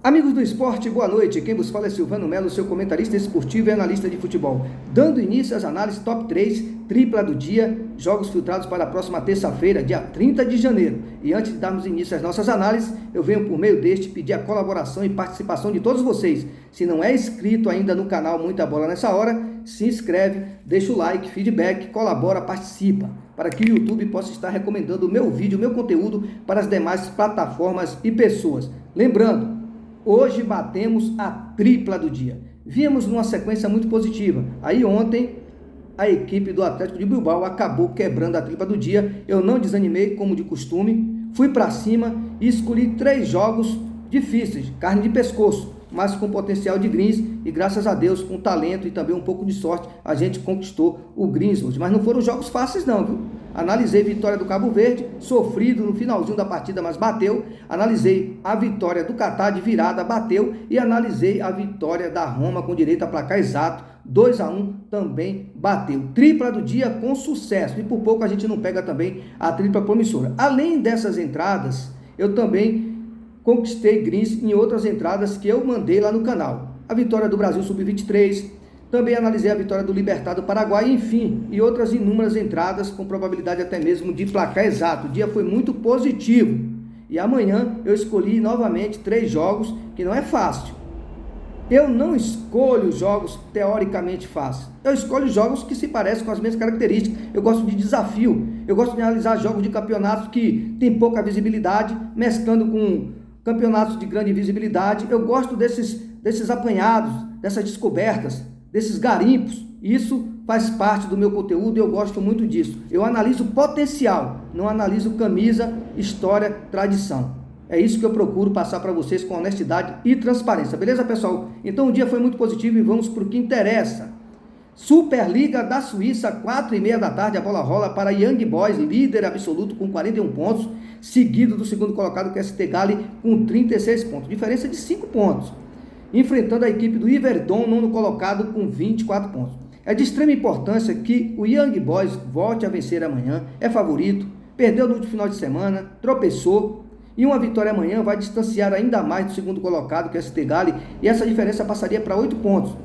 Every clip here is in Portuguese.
Amigos do esporte, boa noite. Quem vos fala é Silvano Melo, seu comentarista esportivo e analista de futebol. Dando início às análises top 3, tripla do dia, jogos filtrados para a próxima terça-feira, dia 30 de janeiro. E antes de darmos início às nossas análises, eu venho por meio deste pedir a colaboração e participação de todos vocês. Se não é inscrito ainda no canal Muita Bola Nessa Hora, se inscreve, deixa o like, feedback, colabora, participa, para que o YouTube possa estar recomendando o meu vídeo, o meu conteúdo para as demais plataformas e pessoas. Lembrando, hoje batemos a tripla do dia. Víamos numa sequência muito positiva. Aí ontem a equipe do Atlético de Bilbao acabou quebrando a tripla do dia. Eu não desanimei como de costume. Fui para cima e escolhi 3 jogos difíceis, carne de pescoço, mas com potencial de greens. E graças a Deus, com talento e também um pouco de sorte, a gente conquistou o greens hoje. Mas não foram jogos fáceis não, viu? Analisei a vitória do Cabo Verde, sofrido no finalzinho da partida, mas bateu. Analisei a vitória do Catar de virada, bateu. E analisei a vitória da Roma com direito a placar exato, 2-1, também bateu. Tripla do dia com sucesso. E por pouco a gente não pega também a tripla promissora. Além dessas entradas, eu também conquistei greens em outras entradas que eu mandei lá no canal. A vitória do Brasil Sub-23, também analisei a vitória do Libertad do Paraguai, enfim, e outras inúmeras entradas com probabilidade até mesmo de placar exato. O dia foi muito positivo. E amanhã eu escolhi novamente 3 jogos, que não é fácil. Eu não escolho jogos teoricamente fáceis. Eu escolho jogos que se parecem com as minhas características. Eu gosto de desafio. Eu gosto de analisar jogos de campeonatos que tem pouca visibilidade, mesclando com campeonatos de grande visibilidade. Eu gosto desses apanhados, dessas descobertas, desses garimpos. Isso faz parte do meu conteúdo e eu gosto muito disso. Eu analiso potencial, não analiso camisa, história, tradição. É isso que eu procuro passar para vocês com honestidade e transparência. Beleza, pessoal? Então o dia foi muito positivo e vamos para o que interessa. Superliga da Suíça, 4h30 da tarde, a bola rola para Young Boys, líder absoluto com 41 pontos, seguido do segundo colocado, que é ST Gali, com 36 pontos. Diferença de 5 pontos. Enfrentando a equipe do Iverdon, nono colocado, com 24 pontos. É de extrema importância que o Young Boys volte a vencer amanhã, é favorito, perdeu no último final de semana, tropeçou, e uma vitória amanhã vai distanciar ainda mais do segundo colocado, que é ST Gali, e essa diferença passaria para 8 pontos.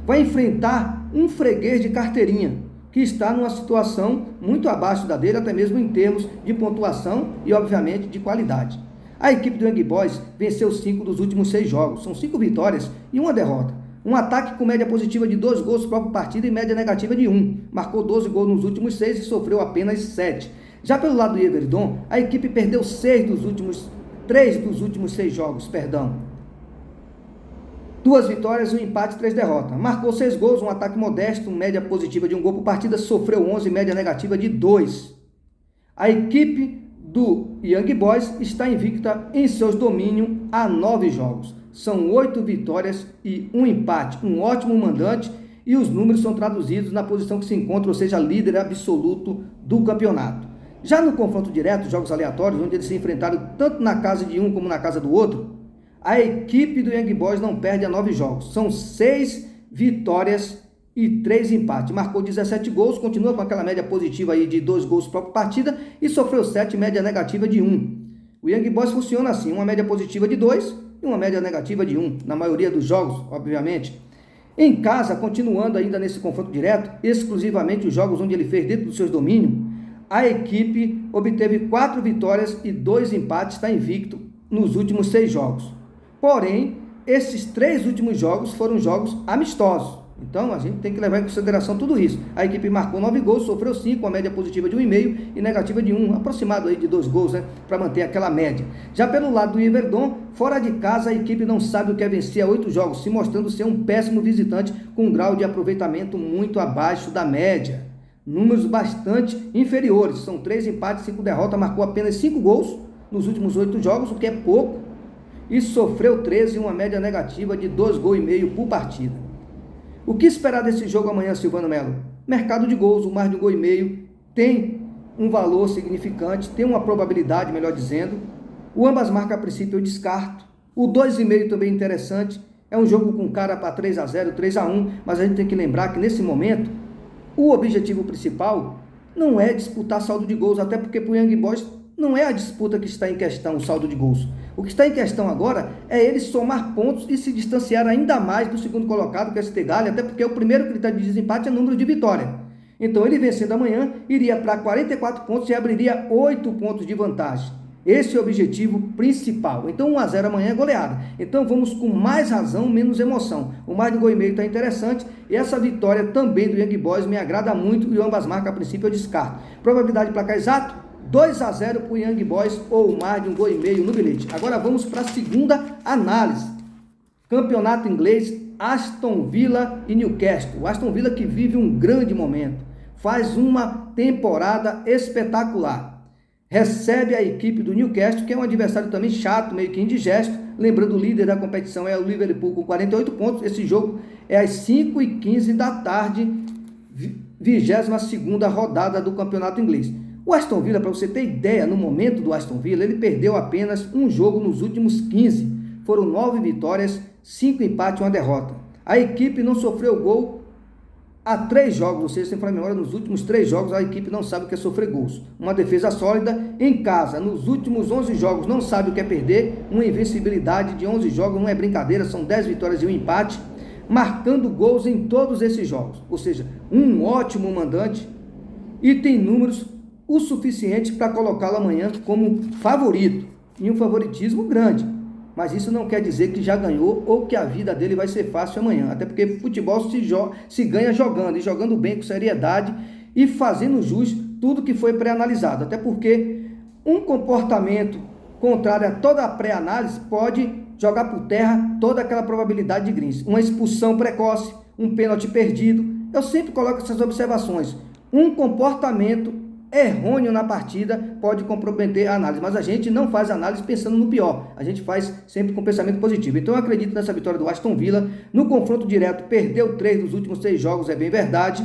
Vai enfrentar um freguês de carteirinha, que está numa situação muito abaixo da dele, até mesmo em termos de pontuação e, obviamente, de qualidade. A equipe do Young Boys venceu 5 dos últimos 6 jogos. São 5 vitórias e 1 derrota. Um ataque com média positiva de 2 gols por partida e média negativa de 1. Marcou 12 gols nos últimos 6 e sofreu apenas 7. Já pelo lado do Iverdon, a equipe perdeu 3 dos últimos 6 jogos. 2 vitórias, 1 empate e 3 derrotas. Marcou 6 gols, um ataque modesto, média positiva de 1 gol por partida, sofreu 11, média negativa de 2. A equipe do Young Boys está invicta em seus domínios há 9 jogos. São 8 vitórias e 1 empate, um ótimo mandante, e os números são traduzidos na posição que se encontra, ou seja, líder absoluto do campeonato. Já no confronto direto, jogos aleatórios, onde eles se enfrentaram tanto na casa de um como na casa do outro, a equipe do Young Boys não perde há 9 jogos. São 6 vitórias e 3 empates. Marcou 17 gols, continua com aquela média positiva aí de 2 gols por partida e sofreu 7, média negativa de 1. O Young Boys funciona assim, uma média positiva de 2 e uma média negativa de 1, na maioria dos jogos, obviamente. Em casa, continuando ainda nesse confronto direto, exclusivamente os jogos onde ele fez dentro dos seus domínios, a equipe obteve 4 vitórias e 2 empates, está invicto nos últimos 6 jogos. Porém, esses 3 últimos jogos foram jogos amistosos. Então, a gente tem que levar em consideração tudo isso. A equipe marcou 9 gols, sofreu 5, a média positiva de 1,5 e negativa de 1, aproximado aí de 2 gols, né, para manter aquela média. Já pelo lado do Iverdon, fora de casa, a equipe não sabe o que é vencer a 8 jogos, se mostrando ser um péssimo visitante com um grau de aproveitamento muito abaixo da média. Números bastante inferiores, são 3 empates, 5 derrotas, marcou apenas 5 gols nos últimos 8 jogos, o que é pouco, e sofreu 13 e uma média negativa de 2,5 gols por partida. O que esperar desse jogo amanhã, Silvano Melo? Mercado de gols, o mais de 1,5 gols tem um valor significante, tem uma probabilidade, melhor dizendo. O ambas marcas a princípio eu descarto. O 2,5 também é interessante. É um jogo com cara para 3-0, 3-1, mas a gente tem que lembrar que nesse momento o objetivo principal não é disputar saldo de gols, até porque para o Young Boys não é a disputa que está em questão, o saldo de gols. O que está em questão agora é ele somar pontos e se distanciar ainda mais do segundo colocado, que é o ST Gallen, até porque o primeiro critério de desempate é número de vitória. Então ele vencendo amanhã, iria para 44 pontos e abriria 8 pontos de vantagem. Esse é o objetivo principal. Então 1-0 amanhã é goleada. Então vamos com mais razão, menos emoção. O mais de 1,5 gol está interessante. E essa vitória também do Young Boys me agrada muito. E ambas marcas, a princípio, eu descarto. Probabilidade de placar exato? 2-0 para o Young Boys ou mais de 1,5 gol no bilhete. Agora vamos para a segunda análise. Campeonato inglês, Aston Villa e Newcastle. O Aston Villa que vive um grande momento. Faz uma temporada espetacular. Recebe a equipe do Newcastle, que é um adversário também chato, meio que indigesto. Lembrando, o líder da competição é o Liverpool com 48 pontos. Esse jogo é às 5h15 da tarde, 22ª rodada do campeonato inglês. O Aston Villa, para você ter ideia, no momento do Aston Villa, ele perdeu apenas um jogo nos últimos 15. Foram 9 vitórias, 5 empates e 1 derrota. A equipe não sofreu gol há 3 jogos, ou seja, sem falar memória, nos últimos 3 jogos a equipe não sabe o que é sofrer gols. Uma defesa sólida em casa, nos últimos 11 jogos não sabe o que é perder, uma invencibilidade de 11 jogos, não é brincadeira, são 10 vitórias e 1 empate, marcando gols em todos esses jogos. Ou seja, um ótimo mandante e tem números o suficiente para colocá-lo amanhã como favorito, em um favoritismo grande. Mas isso não quer dizer que já ganhou ou que a vida dele vai ser fácil amanhã. Até porque futebol se ganha jogando, e jogando bem, com seriedade e fazendo jus tudo que foi pré-analisado. Até porque um comportamento contrário a toda a pré-análise pode jogar por terra toda aquela probabilidade de greens. Uma expulsão precoce, um pênalti perdido. Eu sempre coloco essas observações. Um comportamento errôneo na partida pode comprometer a análise, mas a gente não faz análise pensando no pior, a gente faz sempre com pensamento positivo. Então eu acredito nessa vitória do Aston Villa. No confronto direto, perdeu 3 dos últimos 6 jogos, é bem verdade,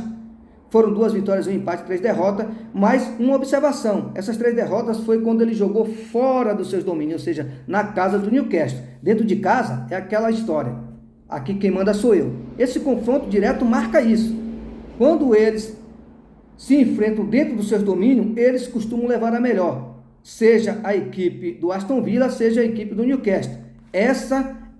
foram 2 vitórias, 1 empate, 3 derrotas, mas uma observação, essas 3 derrotas foi quando ele jogou fora dos seus domínios, ou seja, na casa do Newcastle. Dentro de casa é aquela história, aqui quem manda sou eu. Esse confronto direto marca isso, quando eles se enfrentam dentro dos seus domínios, eles costumam levar a melhor, seja a equipe do Aston Villa, seja a equipe do Newcastle. Esse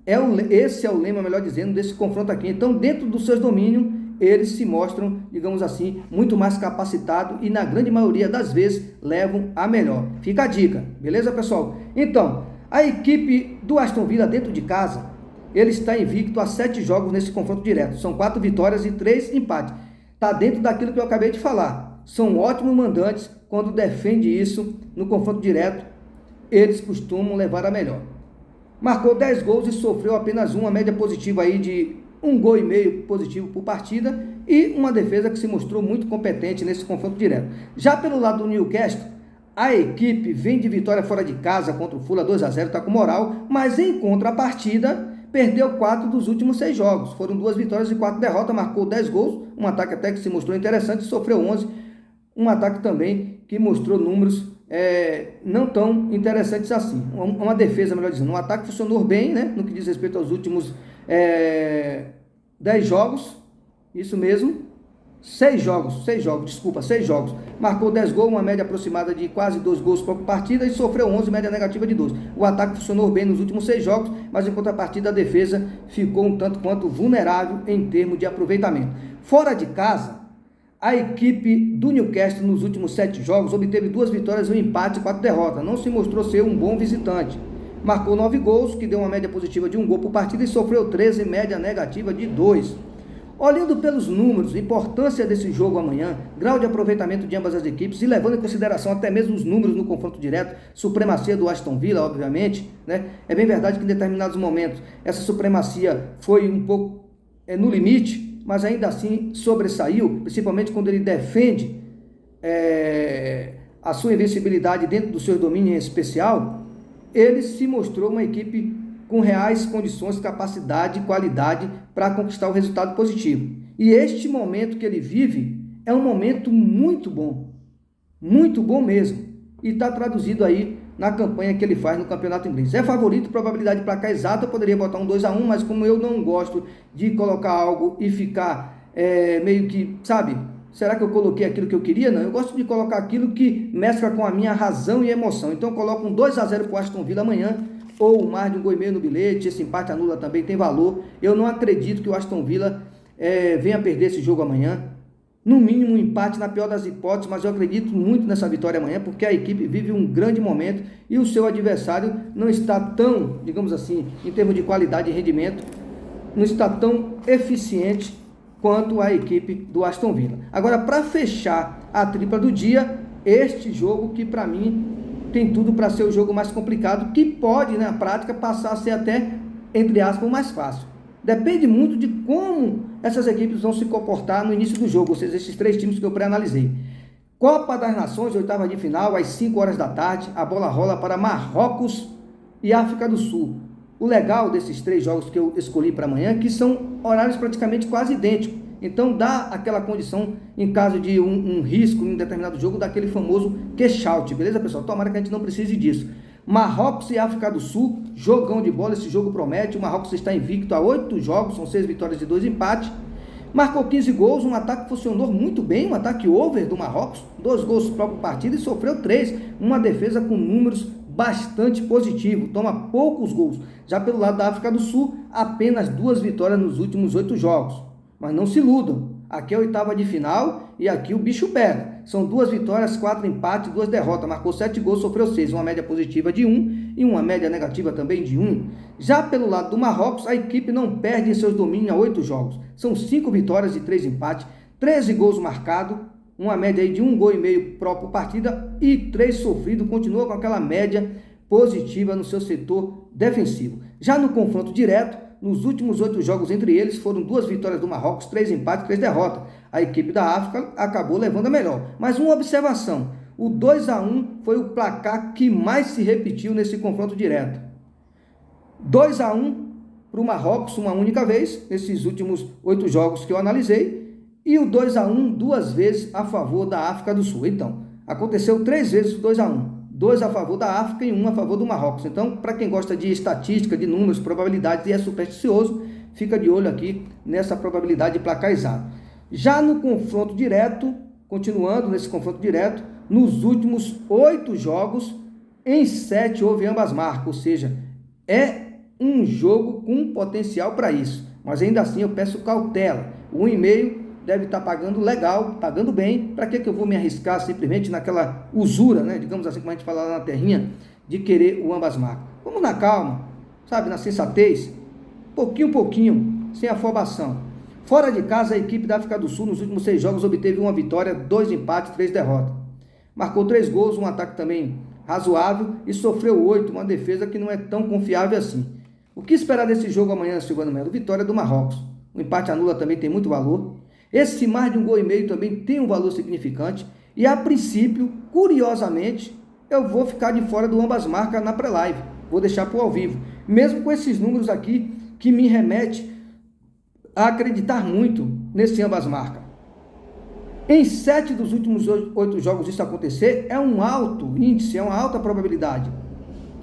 é o lema, melhor dizendo, desse confronto aqui. Então, dentro dos seus domínios, eles se mostram, digamos assim, muito mais capacitados e, na grande maioria das vezes, levam a melhor. Fica a dica, beleza, pessoal? Então, a equipe do Aston Villa dentro de casa, ele está invicto a 7 jogos nesse confronto direto. São 4 vitórias e 3 empates. Está dentro daquilo que eu acabei de falar. São ótimos mandantes quando defende isso no confronto direto. Eles costumam levar a melhor. Marcou 10 gols e sofreu apenas uma média positiva aí de 1,5 gol positivo por partida e uma defesa que se mostrou muito competente nesse confronto direto. Já pelo lado do Newcastle, a equipe vem de vitória fora de casa contra o Fulham 2-0, está com moral, mas em contrapartida perdeu 4 dos últimos 6 jogos. Foram 2 vitórias e 4 derrotas, marcou 10 gols, um ataque até que se mostrou interessante, sofreu 11, um ataque também que mostrou números não tão interessantes assim. Uma defesa, melhor dizendo, um ataque funcionou bem, né, no que diz respeito aos últimos 10 jogos, isso mesmo, 6 jogos, marcou 10 gols, uma média aproximada de quase 2 gols por partida e sofreu 11, média negativa de 12. O ataque funcionou bem nos últimos 6 jogos, mas em contrapartida a defesa ficou um tanto quanto vulnerável em termos de aproveitamento. Fora de casa, a equipe do Newcastle nos últimos 7 jogos obteve 2 vitórias, 1 empate e 4 derrotas. Não se mostrou ser um bom visitante. Marcou 9 gols, que deu uma média positiva de 1 gol por partida e sofreu 13, média negativa de 2. Olhando pelos números, importância desse jogo amanhã, grau de aproveitamento de ambas as equipes e levando em consideração até mesmo os números no confronto direto, supremacia do Aston Villa, obviamente, né? É bem verdade que em determinados momentos essa supremacia foi um pouco no limite, mas ainda assim sobressaiu, principalmente quando ele defende a sua invencibilidade dentro do seu domínio em especial. Ele se mostrou uma equipe com reais condições, capacidade e qualidade para conquistar o resultado positivo. E este momento que ele vive é um momento muito bom mesmo, e está traduzido aí na campanha que ele faz no campeonato inglês. É favorito, probabilidade de placar exata, eu poderia botar um 2-1, mas como eu não gosto de colocar algo e ficar meio que, sabe, Será que eu coloquei aquilo que eu queria? Não, eu gosto de colocar aquilo que mescla com a minha razão e emoção. Então eu coloco um 2-0 para o Aston Villa amanhã, ou mais de um gol e meio no bilhete. Esse empate anula também, tem valor. Eu não acredito que o Aston Villa venha perder esse jogo amanhã. No mínimo um empate na pior das hipóteses, mas eu acredito muito nessa vitória amanhã, porque a equipe vive um grande momento e o seu adversário não está tão, digamos assim, em termos de qualidade e rendimento, não está tão eficiente quanto a equipe do Aston Villa. Agora, para fechar a tripla do dia, este jogo que para mim tem tudo para ser o jogo mais complicado, que pode, na prática, passar a ser até, entre aspas, o mais fácil. Depende muito de como essas equipes vão se comportar no início do jogo, ou seja, esses três times que eu pré-analisei. Copa das Nações, oitava de final, às 5 horas da tarde, a bola rola para Marrocos e África do Sul. O legal desses três jogos que eu escolhi para amanhã é que são horários praticamente quase idênticos. Então dá aquela condição, em caso de um risco em um determinado jogo, daquele famoso cash-out, beleza, pessoal? Tomara que a gente não precise disso. Marrocos e África do Sul, jogão de bola, esse jogo promete. O Marrocos está invicto a 8 jogos, são 6 vitórias e 2 empates. Marcou 15 gols, um ataque que funcionou muito bem, um ataque over do Marrocos, 2 gols próprio partido e sofreu 3. Uma defesa com números bastante positivo, toma poucos gols. Já pelo lado da África do Sul, apenas 2 vitórias nos últimos 8 jogos. Mas não se iludam, aqui é a oitava de final e aqui o bicho pega. São 2 vitórias, 4 empates, 2 derrotas. Marcou 7 gols, sofreu 6. Uma média positiva de 1 e uma média negativa também de 1. Já pelo lado do Marrocos, a equipe não perde em seus domínios a 8 jogos. São 5 vitórias e 3 empates, 13 gols marcados, uma média aí de 1 gol e meio próprio partida e 3 sofridos. Continua com aquela média positiva no seu setor defensivo. Já no confronto direto, nos últimos 8 jogos entre eles, foram 2 vitórias do Marrocos, 3 empates, 3 derrotas. A equipe da África acabou levando a melhor. Mas uma observação, o 2-1 foi o placar que mais se repetiu nesse confronto direto. 2-1 para o Marrocos uma única vez, nesses últimos 8 jogos que eu analisei, e o 2-1 2 vezes a favor da África do Sul. Então, aconteceu 3 vezes o 2-1. 2 a favor da África e 1 a favor do Marrocos. Então, para quem gosta de estatística, de números, probabilidades e é supersticioso, fica de olho aqui nessa probabilidade de placar exato. Já no confronto direto, continuando nesse confronto direto, nos últimos 8 jogos, em 7 houve ambas marcas, ou seja, é um jogo com potencial para isso. Mas ainda assim eu peço cautela. O 1,5 deve estar pagando legal, pagando bem. Para que eu vou me arriscar simplesmente naquela usura, né? Digamos assim, como a gente fala lá na terrinha, de querer o ambas marcas. Vamos na calma, sabe, na sensatez, pouquinho, sem afobação. Fora de casa, a equipe da África do Sul nos últimos 6 jogos obteve 1 vitória, 2 empates, 3 derrotas. Marcou 3 gols, um ataque também razoável e sofreu 8, uma defesa que não é tão confiável assim. O que esperar desse jogo amanhã, Silvano Melo? Vitória do Marrocos. O empate anula também tem muito valor. Esse mais de 1 gol e meio também tem um valor significante. E a princípio, curiosamente, eu vou ficar de fora do ambas marcas na pré-live. Vou deixar para o ao vivo. Mesmo com esses números aqui que me remete a acreditar muito nesse ambas marcas. Em 7 dos últimos 8 jogos isso acontecer é um alto índice, é uma alta probabilidade.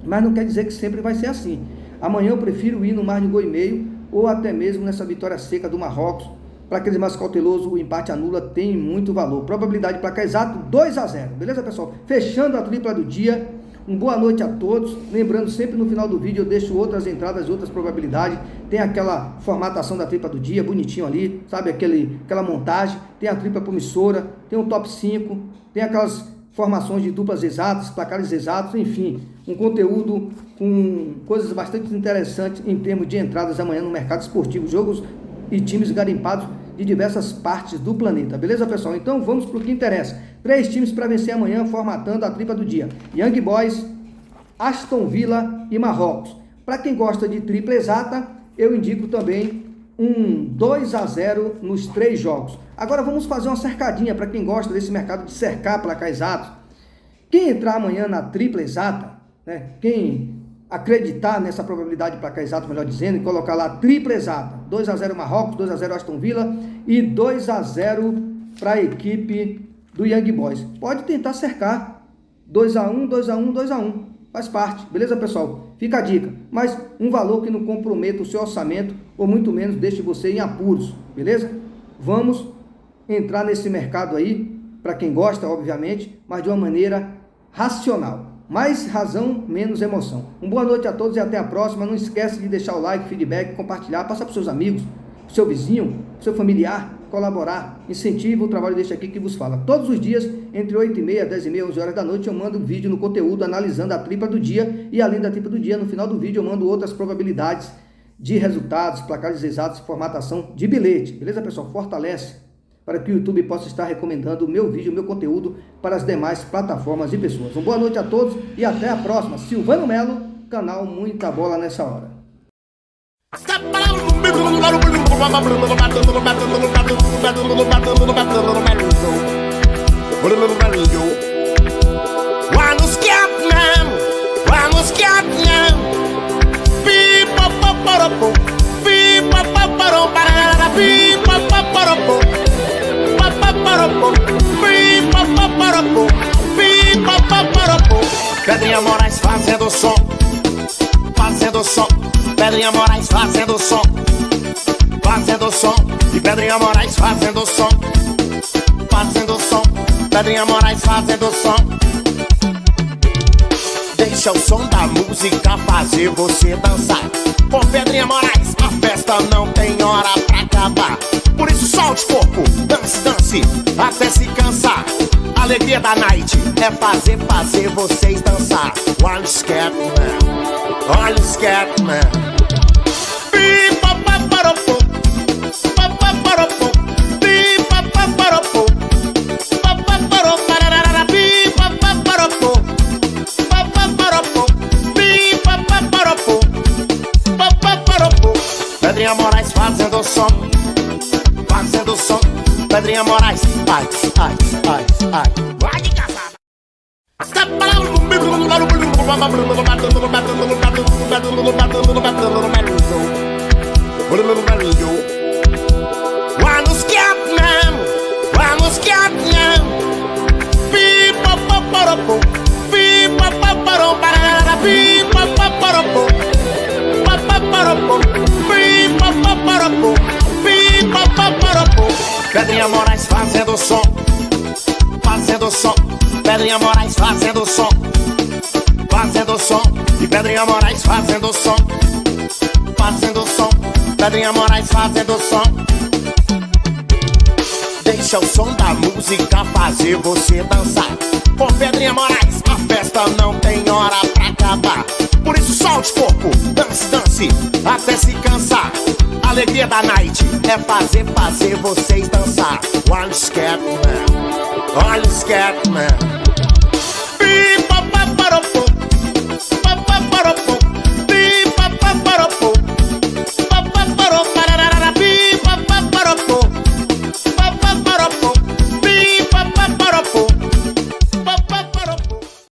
Mas não quer dizer que sempre vai ser assim. Amanhã eu prefiro ir no mais de 1 gol e meio ou até mesmo nessa vitória seca do Marrocos. Para aqueles mais cautelosos, o empate anula tem muito valor. Probabilidade de placar exato 2-0. Beleza, pessoal? Fechando a tripla do dia. Uma boa noite a todos. Lembrando, sempre no final do vídeo eu deixo outras entradas, outras probabilidades. Tem aquela formatação da tripla do dia, bonitinho ali, sabe? Aquela montagem. Tem a tripla promissora, tem o top 5, tem aquelas formações de duplas exatas, placares exatos, enfim. Um conteúdo com coisas bastante interessantes em termos de entradas amanhã no mercado esportivo. Jogos e times garimpados de diversas partes do planeta. Beleza, pessoal? Então vamos para o que interessa. 3 times para vencer amanhã, formatando a tripla do dia. Young Boys, Aston Villa e Marrocos. Para quem gosta de tripla exata, eu indico também um 2-0 nos 3 jogos. Agora vamos fazer uma cercadinha para quem gosta desse mercado de cercar placar exato. Quem entrar amanhã na tripla exata, né? Quem acreditar nessa probabilidade de placar exato, melhor dizendo, e colocar lá tripla exata, 2-0 Marrocos, 2-0 Aston Villa e 2-0 para a equipe do Young Boys. Pode tentar cercar 2-1, 2-1, 2-1, faz parte, beleza, pessoal? Fica a dica, mas um valor que não comprometa o seu orçamento ou muito menos deixe você em apuros, beleza? Vamos entrar nesse mercado aí, para quem gosta, obviamente, mas de uma maneira racional. Mais razão, menos emoção. Uma boa noite a todos e até a próxima. Não esquece de deixar o like, feedback, compartilhar, passar para seus amigos, para seu vizinho, para seu familiar, colaborar, incentiva o trabalho deste aqui que vos fala. Todos os dias, entre 8h30, 10h30, 11 horas da noite, eu mando um vídeo no conteúdo analisando a tripla do dia e além da tripla do dia, no final do vídeo eu mando outras probabilidades de resultados, placares exatos, formatação de bilhete. Beleza, pessoal? Fortalece para que o YouTube possa estar recomendando o meu vídeo, o meu conteúdo para as demais plataformas e pessoas. Uma boa noite a todos e até a próxima. Silvano Melo, canal Muita Bola Nessa Hora. Pedrinha Moraes fazendo som, fazendo som. Pedrinha Moraes fazendo som, fazendo som. E Pedrinha Moraes fazendo som, fazendo som. Pedrinha Moraes fazendo som. Deixa o som da música fazer você dançar. Com Pedrinha Moraes a festa não tem hora pra acabar. Por isso solte corpo, dance, dance, até se cansar. A alegria da night é fazer vocês dançar. Olha o scat man, olha o scat man. Pedrinha Moraes fazendo som, fazendo som. Pedrinha Moraes, ai, ai, ai, ai. Vai de casada. Vamos Catman, vamos Catman. Pipa paparopo, pipa paparom para pipa paparopo, paparopo, pipa paparopo, pipa paparopo. Pedrinha Moraes fazendo som, fazendo som. Pedrinha Moraes fazendo som, fazendo som. E Pedrinha Moraes fazendo som, fazendo som. Pedrinha Moraes fazendo som. Deixa o som da música fazer você dançar. Com Pedrinha Moraes a festa não tem hora pra acabar. Por isso solte corpo, dance, dance, até se cansar. A alegria da night é fazer vocês dançar. Olha o scat man, olha o scat man. Pipa paparopo.